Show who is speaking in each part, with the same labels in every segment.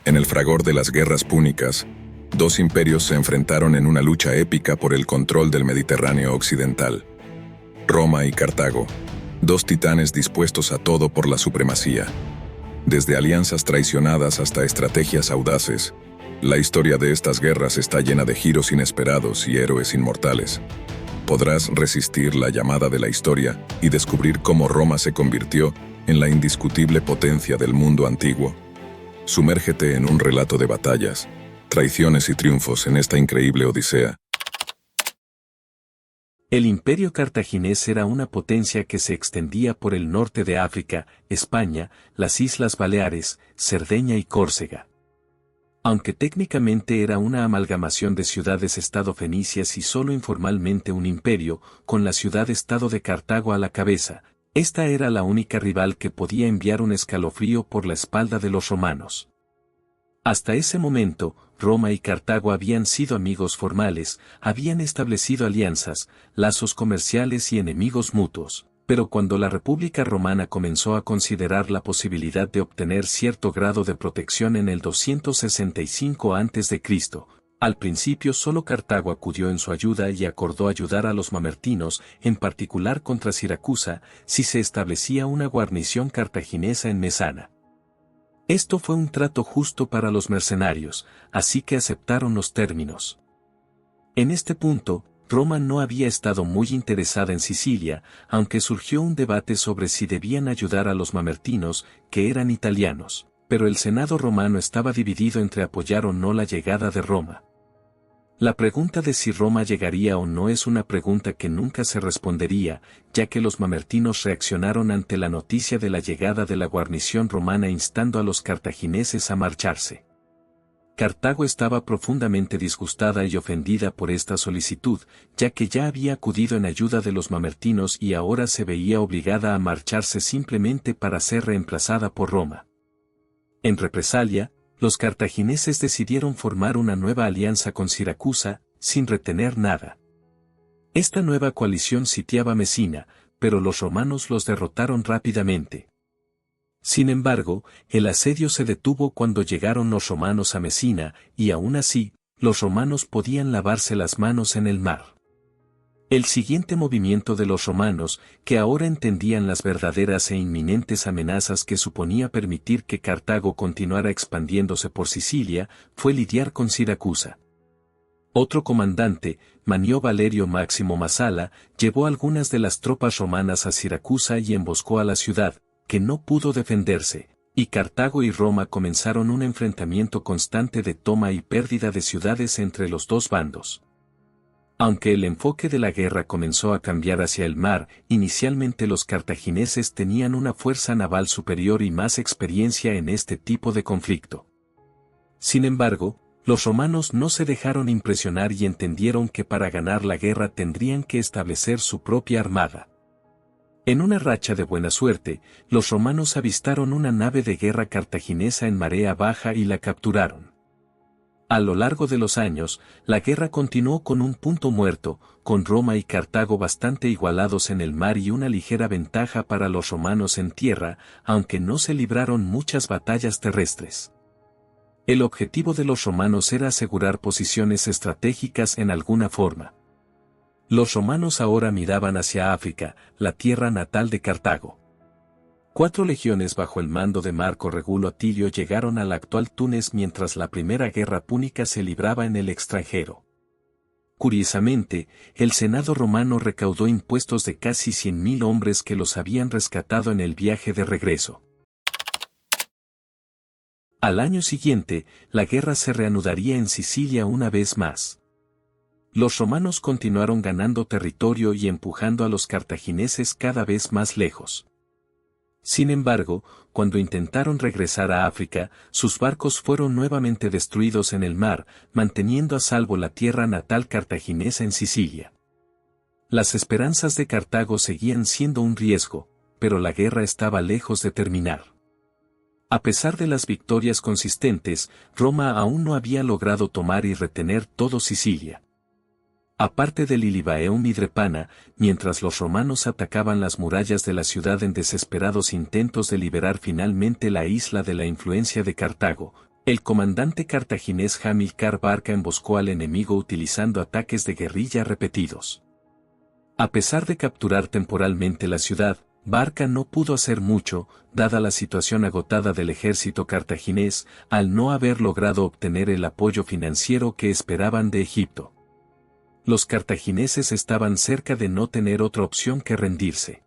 Speaker 1: En el fragor de las guerras púnicas, dos imperios se enfrentaron en una lucha épica por el control del Mediterráneo occidental. Roma y Cartago, dos titanes dispuestos a todo por la supremacía. Desde alianzas traicionadas hasta estrategias audaces, la historia de estas guerras está llena de giros inesperados y héroes inmortales. Podrás resistir la llamada de la historia y descubrir cómo Roma se convirtió en la indiscutible potencia del mundo antiguo. Sumérgete en un relato de batallas, traiciones y triunfos en esta increíble odisea.
Speaker 2: El imperio cartaginés era una potencia que se extendía por el norte de África, España, las Islas Baleares, Cerdeña y Córcega. Aunque técnicamente era una amalgamación de ciudades-estado fenicias y solo informalmente un imperio, con la ciudad-estado de Cartago a la cabeza, esta era la única rival que podía enviar un escalofrío por la espalda de los romanos. Hasta ese momento, Roma y Cartago habían sido amigos formales, habían establecido alianzas, lazos comerciales y enemigos mutuos, pero cuando la República Romana comenzó a considerar la posibilidad de obtener cierto grado de protección en el 265 a.C., al principio solo Cartago acudió en su ayuda y acordó ayudar a los mamertinos, en particular contra Siracusa, si se establecía una guarnición cartaginesa en Mesana. Esto fue un trato justo para los mercenarios, así que aceptaron los términos. En este punto, Roma no había estado muy interesada en Sicilia, aunque surgió un debate sobre si debían ayudar a los mamertinos, que eran italianos, pero el Senado romano estaba dividido entre apoyar o no la llegada de Roma. La pregunta de si Roma llegaría o no es una pregunta que nunca se respondería, ya que los mamertinos reaccionaron ante la noticia de la llegada de la guarnición romana instando a los cartagineses a marcharse. Cartago estaba profundamente disgustada y ofendida por esta solicitud, ya que ya había acudido en ayuda de los mamertinos y ahora se veía obligada a marcharse simplemente para ser reemplazada por Roma. En represalia, los cartagineses decidieron formar una nueva alianza con Siracusa, sin retener nada. Esta nueva coalición sitiaba Mesina, pero los romanos los derrotaron rápidamente. Sin embargo, el asedio se detuvo cuando llegaron los romanos a Mesina, y aún así, los romanos podían lavarse las manos en el mar. El siguiente movimiento de los romanos, que ahora entendían las verdaderas e inminentes amenazas que suponía permitir que Cartago continuara expandiéndose por Sicilia, fue lidiar con Siracusa. Otro comandante, Manio Valerio Máximo Masala, llevó algunas de las tropas romanas a Siracusa y emboscó a la ciudad, que no pudo defenderse, y Cartago y Roma comenzaron un enfrentamiento constante de toma y pérdida de ciudades entre los dos bandos. Aunque el enfoque de la guerra comenzó a cambiar hacia el mar, inicialmente los cartagineses tenían una fuerza naval superior y más experiencia en este tipo de conflicto. Sin embargo, los romanos no se dejaron impresionar y entendieron que para ganar la guerra tendrían que establecer su propia armada. En una racha de buena suerte, los romanos avistaron una nave de guerra cartaginesa en marea baja y la capturaron. A lo largo de los años, la guerra continuó con un punto muerto, con Roma y Cartago bastante igualados en el mar y una ligera ventaja para los romanos en tierra, aunque no se libraron muchas batallas terrestres. El objetivo de los romanos era asegurar posiciones estratégicas en alguna forma. Los romanos ahora miraban hacia África, la tierra natal de Cartago. 4 legiones bajo el mando de Marco Regulo Atilio llegaron al actual Túnez mientras la primera guerra púnica se libraba en el extranjero. Curiosamente, el Senado romano recaudó impuestos de casi 100.000 hombres que los habían rescatado en el viaje de regreso. Al año siguiente, la guerra se reanudaría en Sicilia una vez más. Los romanos continuaron ganando territorio y empujando a los cartagineses cada vez más lejos. Sin embargo, cuando intentaron regresar a África, sus barcos fueron nuevamente destruidos en el mar, manteniendo a salvo la tierra natal cartaginesa en Sicilia. Las esperanzas de Cartago seguían siendo un riesgo, pero la guerra estaba lejos de terminar. A pesar de las victorias consistentes, Roma aún no había logrado tomar y retener todo Sicilia. Aparte del Ilibaeum y Drepana, mientras los romanos atacaban las murallas de la ciudad en desesperados intentos de liberar finalmente la isla de la influencia de Cartago, El comandante cartaginés Hamilcar Barca emboscó al enemigo utilizando ataques de guerrilla repetidos. A pesar de capturar temporalmente la ciudad, Barca no pudo hacer mucho, dada la situación agotada del ejército cartaginés, al no haber logrado obtener el apoyo financiero que esperaban de Egipto. Los cartagineses estaban cerca de no tener otra opción que rendirse.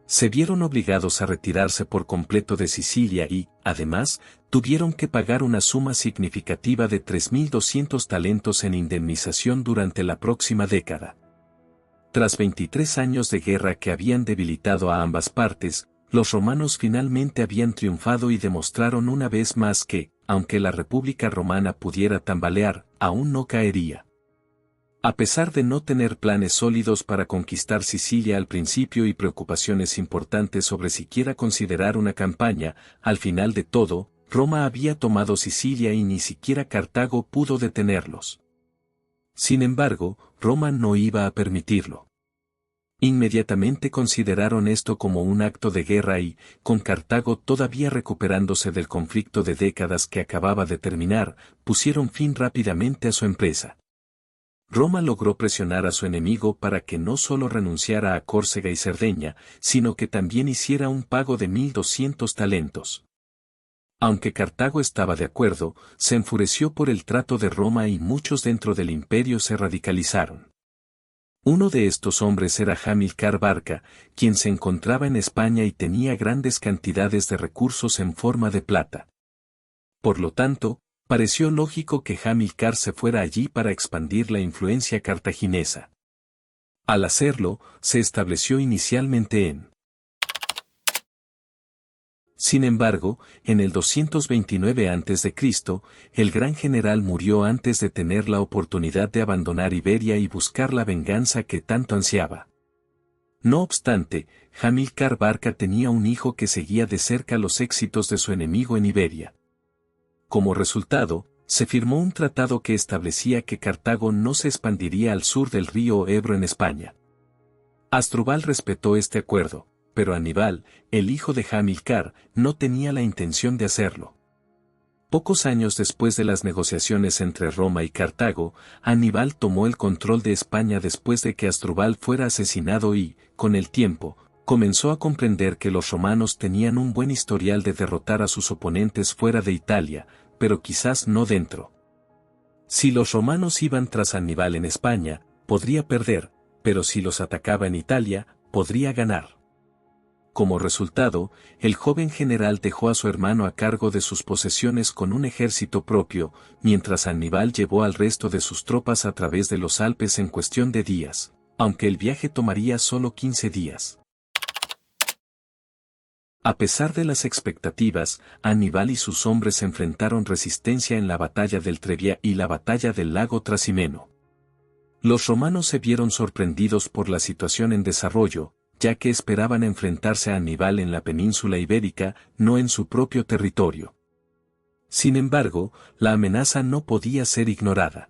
Speaker 2: Se vieron obligados a retirarse por completo de Sicilia y, además, tuvieron que pagar una suma significativa de 3.200 talentos en indemnización durante la próxima década. Tras 23 años de guerra que habían debilitado a ambas partes, los romanos finalmente habían triunfado y demostraron una vez más que, aunque la República Romana pudiera tambalear, aún no caería. A pesar de no tener planes sólidos para conquistar Sicilia al principio y preocupaciones importantes sobre siquiera considerar una campaña, al final de todo, Roma había tomado Sicilia y ni siquiera Cartago pudo detenerlos. Sin embargo, Roma no iba a permitirlo. Inmediatamente consideraron esto como un acto de guerra y, con Cartago todavía recuperándose del conflicto de décadas que acababa de terminar, pusieron fin rápidamente a su empresa. Roma logró presionar a su enemigo para que no solo renunciara a Córcega y Cerdeña, sino que también hiciera un pago de 1.200 talentos. Aunque Cartago estaba de acuerdo, se enfureció por el trato de Roma y muchos dentro del imperio se radicalizaron. Uno de estos hombres era Hamilcar Barca, quien se encontraba en España y tenía grandes cantidades de recursos en forma de plata. Por lo tanto, pareció lógico que Hamilcar se fuera allí para expandir la influencia cartaginesa. Al hacerlo, se estableció inicialmente en. Sin embargo, en el 229 a.C., el gran general murió antes de tener la oportunidad de abandonar Iberia y buscar la venganza que tanto ansiaba. No obstante, Hamilcar Barca tenía un hijo que seguía de cerca los éxitos de su enemigo en Iberia. Como resultado, se firmó un tratado que establecía que Cartago no se expandiría al sur del río Ebro en España. Asdrúbal respetó este acuerdo, pero Aníbal, el hijo de Hamilcar, no tenía la intención de hacerlo. Pocos años después de las negociaciones entre Roma y Cartago, Aníbal tomó el control de España después de que Asdrúbal fuera asesinado y, con el tiempo, comenzó a comprender que los romanos tenían un buen historial de derrotar a sus oponentes fuera de Italia, pero quizás no dentro. Si los romanos iban tras Aníbal en España, podría perder, pero si los atacaba en Italia, podría ganar. Como resultado, el joven general dejó a su hermano a cargo de sus posesiones con un ejército propio, mientras Aníbal llevó al resto de sus tropas a través de los Alpes en cuestión de días, aunque el viaje tomaría solo 15 días. A pesar de las expectativas, Aníbal y sus hombres enfrentaron resistencia en la batalla del Trebia y la batalla del lago Trasimeno. Los romanos se vieron sorprendidos por la situación en desarrollo, ya que esperaban enfrentarse a Aníbal en la península ibérica, no en su propio territorio. Sin embargo, la amenaza no podía ser ignorada.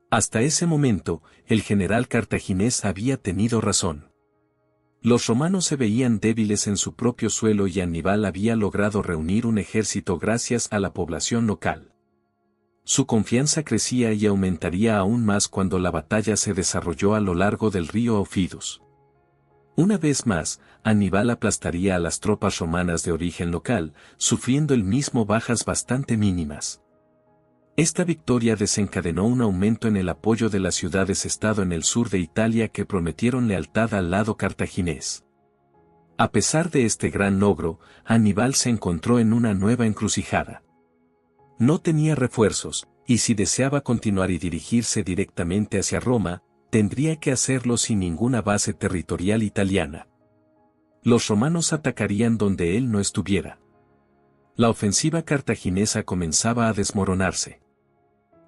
Speaker 2: Hasta ese momento, el general cartaginés había tenido razón. Los romanos se veían débiles en su propio suelo y Aníbal había logrado reunir un ejército gracias a la población local. Su confianza crecía y aumentaría aún más cuando la batalla se desarrolló a lo largo del río Aufidus. Una vez más, Aníbal aplastaría a las tropas romanas de origen local, sufriendo él mismo bajas bastante mínimas. Esta victoria desencadenó un aumento en el apoyo de las ciudades-estado en el sur de Italia que prometieron lealtad al lado cartaginés. A pesar de este gran logro, Aníbal se encontró en una nueva encrucijada. No tenía refuerzos, y si deseaba continuar y dirigirse directamente hacia Roma, tendría que hacerlo sin ninguna base territorial italiana. Los romanos atacarían donde él no estuviera. La ofensiva cartaginesa comenzaba a desmoronarse.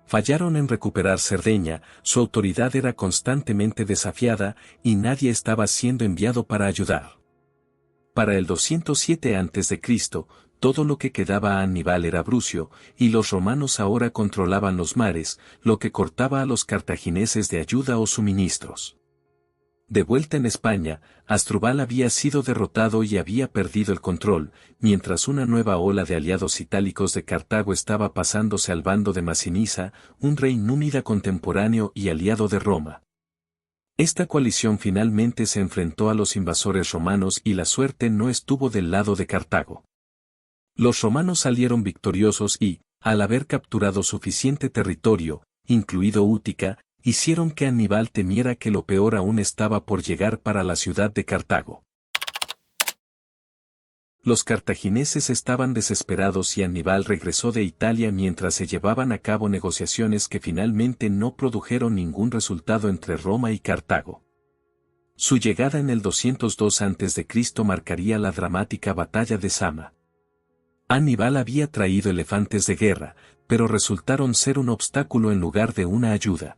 Speaker 2: Fallaron en recuperar Cerdeña, su autoridad era constantemente desafiada y nadie estaba siendo enviado para ayudar. Para el 207 a.C., todo lo que quedaba a Aníbal era Brucio, y los romanos ahora controlaban los mares, lo que cortaba a los cartagineses de ayuda o suministros. De vuelta en España, Asdrúbal había sido derrotado y había perdido el control, mientras una nueva ola de aliados itálicos de Cartago estaba pasándose al bando de Masinisa, un rey númida contemporáneo y aliado de Roma. Esta coalición finalmente se enfrentó a los invasores romanos y la suerte no estuvo del lado de Cartago. Los romanos salieron victoriosos y, al haber capturado suficiente territorio, incluido Útica, hicieron que Aníbal temiera que lo peor aún estaba por llegar para la ciudad de Cartago. Los cartagineses estaban desesperados y Aníbal regresó de Italia mientras se llevaban a cabo negociaciones que finalmente no produjeron ningún resultado entre Roma y Cartago. Su llegada en el 202 a.C. marcaría la dramática batalla de Zama. Aníbal había traído elefantes de guerra, pero resultaron ser un obstáculo en lugar de una ayuda.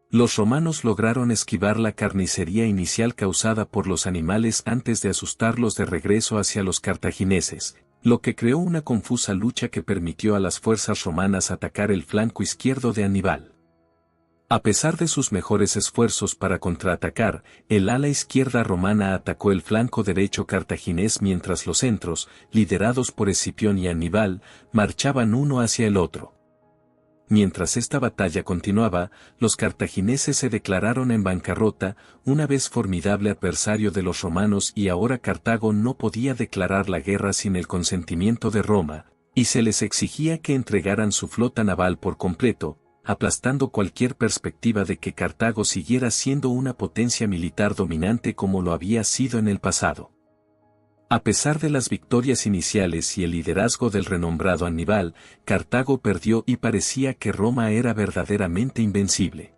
Speaker 2: Los romanos lograron esquivar la carnicería inicial causada por los animales antes de asustarlos de regreso hacia los cartagineses, lo que creó una confusa lucha que permitió a las fuerzas romanas atacar el flanco izquierdo de Aníbal. A pesar de sus mejores esfuerzos para contraatacar, el ala izquierda romana atacó el flanco derecho cartaginés mientras los centros, liderados por Escipión y Aníbal, marchaban uno hacia el otro. Mientras esta batalla continuaba, los cartagineses se declararon en bancarrota, una vez formidable adversario de los romanos, y ahora Cartago no podía declarar la guerra sin el consentimiento de Roma, y se les exigía que entregaran su flota naval por completo, aplastando cualquier perspectiva de que Cartago siguiera siendo una potencia militar dominante como lo había sido en el pasado. A pesar de las victorias iniciales y el liderazgo del renombrado Aníbal, Cartago perdió y parecía que Roma era verdaderamente invencible.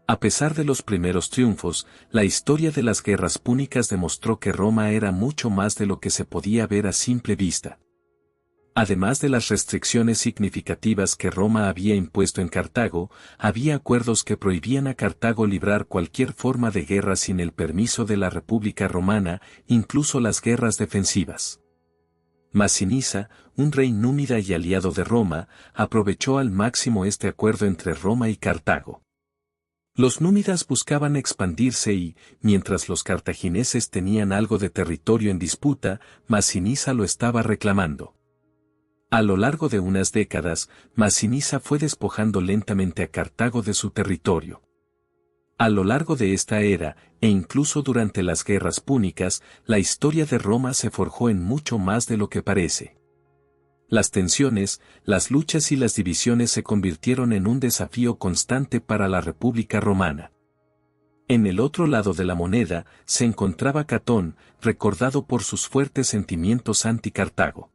Speaker 2: A pesar de los primeros triunfos, la historia de las guerras púnicas demostró que Roma era mucho más de lo que se podía ver a simple vista. Además de las restricciones significativas que Roma había impuesto en Cartago, había acuerdos que prohibían a Cartago librar cualquier forma de guerra sin el permiso de la República Romana, incluso las guerras defensivas. Masinisa, un rey númida y aliado de Roma, aprovechó al máximo este acuerdo entre Roma y Cartago. Los númidas buscaban expandirse y, mientras los cartagineses tenían algo de territorio en disputa, Masinisa lo estaba reclamando. A lo largo de unas décadas, Masinisa fue despojando lentamente a Cartago de su territorio. A lo largo de esta era, e incluso durante las guerras púnicas, la historia de Roma se forjó en mucho más de lo que parece. Las tensiones, las luchas y las divisiones se convirtieron en un desafío constante para la República Romana. En el otro lado de la moneda, se encontraba Catón, recordado por sus fuertes sentimientos anti-Cartago.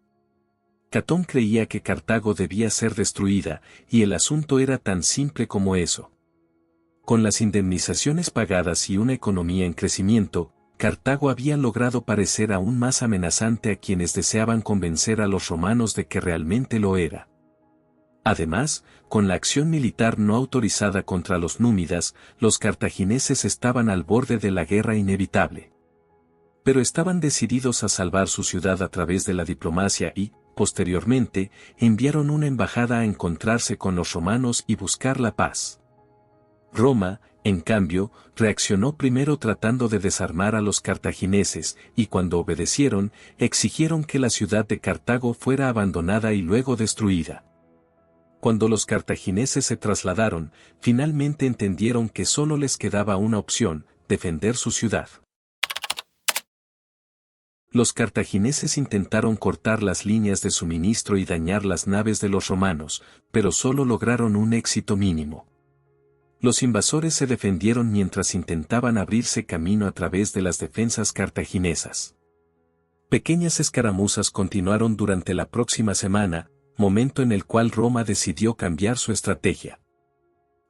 Speaker 2: Catón creía que Cartago debía ser destruida, y el asunto era tan simple como eso. Con las indemnizaciones pagadas y una economía en crecimiento, Cartago había logrado parecer aún más amenazante a quienes deseaban convencer a los romanos de que realmente lo era. Además, con la acción militar no autorizada contra los númidas, los cartagineses estaban al borde de la guerra inevitable. Pero estaban decididos a salvar su ciudad a través de la diplomacia y, posteriormente, enviaron una embajada a encontrarse con los romanos y buscar la paz. Roma, en cambio, reaccionó primero tratando de desarmar a los cartagineses, y cuando obedecieron, exigieron que la ciudad de Cartago fuera abandonada y luego destruida. Cuando los cartagineses se trasladaron, finalmente entendieron que solo les quedaba una opción: defender su ciudad. Los cartagineses intentaron cortar las líneas de suministro y dañar las naves de los romanos, pero solo lograron un éxito mínimo. Los invasores se defendieron mientras intentaban abrirse camino a través de las defensas cartaginesas. Pequeñas escaramuzas continuaron durante la próxima semana, momento en el cual Roma decidió cambiar su estrategia.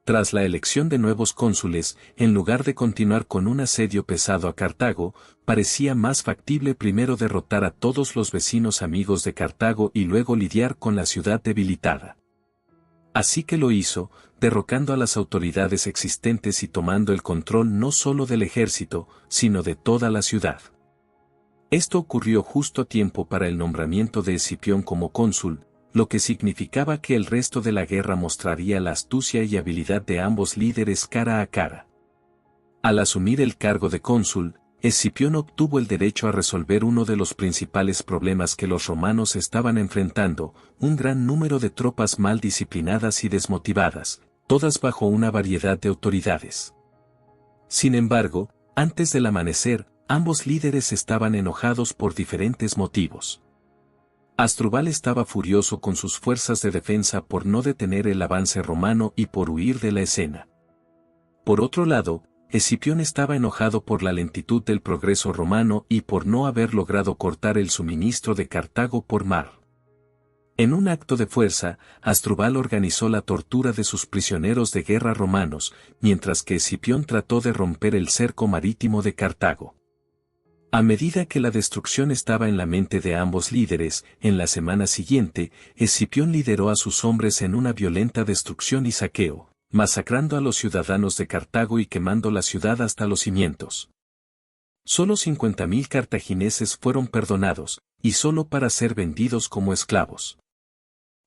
Speaker 2: Tras la elección de nuevos cónsules, en lugar de continuar con un asedio pesado a Cartago, parecía más factible primero derrotar a todos los vecinos amigos de Cartago y luego lidiar con la ciudad debilitada. Así que lo hizo, derrocando a las autoridades existentes y tomando el control no solo del ejército, sino de toda la ciudad. Esto ocurrió justo a tiempo para el nombramiento de Escipión como cónsul, lo que significaba que el resto de la guerra mostraría la astucia y habilidad de ambos líderes cara a cara. Al asumir el cargo de cónsul, Escipión obtuvo el derecho a resolver uno de los principales problemas que los romanos estaban enfrentando, un gran número de tropas mal disciplinadas y desmotivadas, todas bajo una variedad de autoridades. Sin embargo, antes del amanecer, ambos líderes estaban enojados por diferentes motivos. Asdrúbal estaba furioso con sus fuerzas de defensa por no detener el avance romano y por huir de la escena. Por otro lado, Escipión estaba enojado por la lentitud del progreso romano y por no haber logrado cortar el suministro de Cartago por mar. En un acto de fuerza, Asdrúbal organizó la tortura de sus prisioneros de guerra romanos, mientras que Escipión trató de romper el cerco marítimo de Cartago. A medida que la destrucción estaba en la mente de ambos líderes, en la semana siguiente, Escipión lideró a sus hombres en una violenta destrucción y saqueo, masacrando a los ciudadanos de Cartago y quemando la ciudad hasta los cimientos. Solo 50.000 cartagineses fueron perdonados, y solo para ser vendidos como esclavos.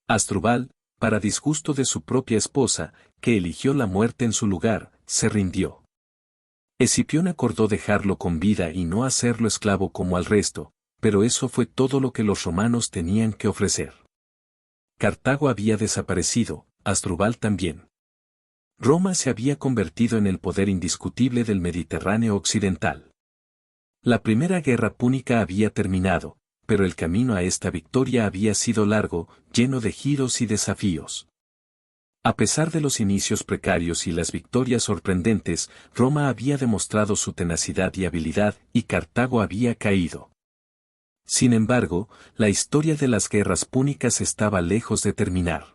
Speaker 2: Asdrúbal, para disgusto de su propia esposa, que eligió la muerte en su lugar, se rindió. Escipión acordó dejarlo con vida y no hacerlo esclavo como al resto, pero eso fue todo lo que los romanos tenían que ofrecer. Cartago había desaparecido, Asdrúbal también. Roma se había convertido en el poder indiscutible del Mediterráneo occidental. La primera guerra púnica había terminado, pero el camino a esta victoria había sido largo, lleno de giros y desafíos. A pesar de los inicios precarios y las victorias sorprendentes, Roma había demostrado su tenacidad y habilidad, y Cartago había caído. Sin embargo, la historia de las guerras púnicas estaba lejos de terminar.